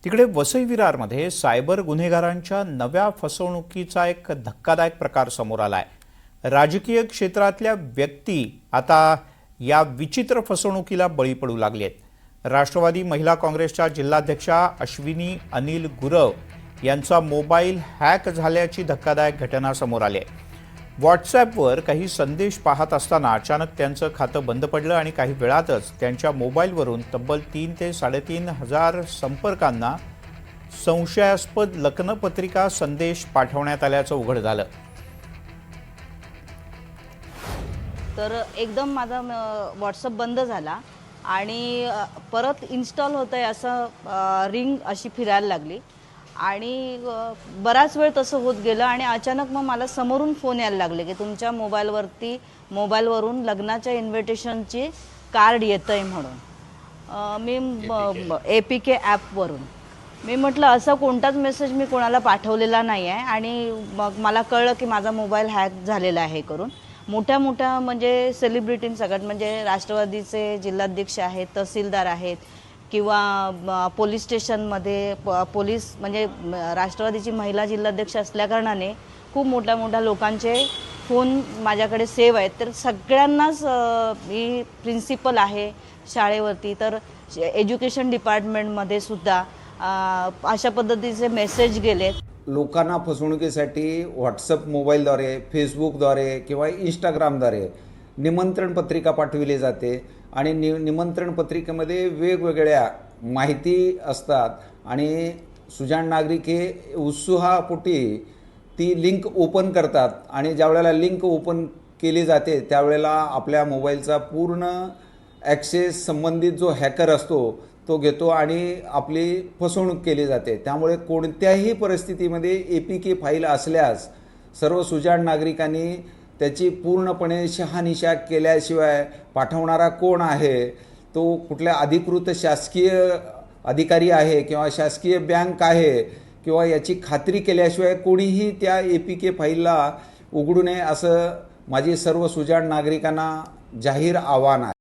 तिकडे वसई विरारमध्ये सायबर गुन्हेगारांच्या नव्या फसवणुकीचा एक धक्कादायक प्रकार समोर आलाय। राजकीय क्षेत्रातल्या व्यक्ती आता या विचित्र फसवणुकीला बळी पडू लागले आहेत। राष्ट्रवादी महिला काँग्रेसच्या जिल्हाध्यक्षा अश्विनी अनिल गुरव यांचा मोबाईल हॅक झाल्याची धक्कादायक घटना समोर आली आहे। व्हॉट्सॲपवर काही संदेश पाहत असताना अचानक त्यांचं खातं बंद पडलं आणि काही वेळातच त्यांच्या मोबाईलवरून तब्बल 3 ते 3.5 हजार संपर्कांना संशयास्पद लग्नपत्रिका संदेश पाठवण्यात आल्याचं उघड झालं। तर एकदम माझा व्हॉट्सअप बंद झाला आणि परत इन्स्टॉल होतंय असं रिंग अशी फिरायला लागली आणि बराच वेळ तसं होत गेलं आणि अचानक मग मला समोरून फोन यायला लागले की तुमच्या मोबाईलवरून लग्नाच्या इन्व्हिटेशनची कार्ड येतंय म्हणून। मी APK ॲपवरून मी म्हटलं असं कोणताच मेसेज मी कोणाला पाठवलेला नाही आहे आणि मग मला कळलं की माझा मोबाईल हॅक झालेला आहे करून। मोठ्या म्हणजे सेलिब्रिटींसकट म्हणजे राष्ट्रवादीचे जिल्हाध्यक्ष आहेत, तहसीलदार आहेत किंवा पोलीस स्टेशनमध्ये पोलीस म्हणजे राष्ट्रवादीची महिला जिल्हाध्यक्ष असल्याकारणाने खूप मोठ्या लोकांचे फोन माझ्याकडे सेव्ह आहेत। तर सगळ्यांनाच मी प्रिन्सिपल आहे शाळेवरती, तर एज्युकेशन डिपार्टमेंटमध्ये सुद्धा अशा पद्धतीचे मेसेज गेलेत। लोकांना फसवणुकीसाठी व्हॉट्सअप मोबाईलद्वारे, फेसबुकद्वारे किंवा इंस्टाग्रामद्वारे निमंत्रण पत्रिका पाठविली जाते आणि निमंत्रण पत्रिकेमध्ये वेगवेगळ्या माहिती असतात आणि सुजाण नागरिक हे उत्साहापोटी ती लिंक ओपन करतात आणि ज्यावेळेला लिंक ओपन केली जाते त्यावेळेला आपल्या मोबाईलचा पूर्ण ॲक्सेस संबंधित जो हॅकर असतो तो घेतो आणि आपली फसवणूक केली जाते। त्यामुळे कोणत्याही परिस्थितीमध्ये APK फाईल असल्यास सर्व सुजाण नागरिकांनी त्याची पूर्णपणे शहानिशा केल्याशिवाय पाठवणारा कोण आहे, तो कुठल्या अधिकृत शासकीय अधिकारी आहे किंवा शासकीय बँक आहे किंवा याची खात्री केल्याशिवाय कोणीही त्या APK फाईलला उघडू नये असं माझी सर्व सुजाण नागरिकांना जाहीर आव्हान आहे।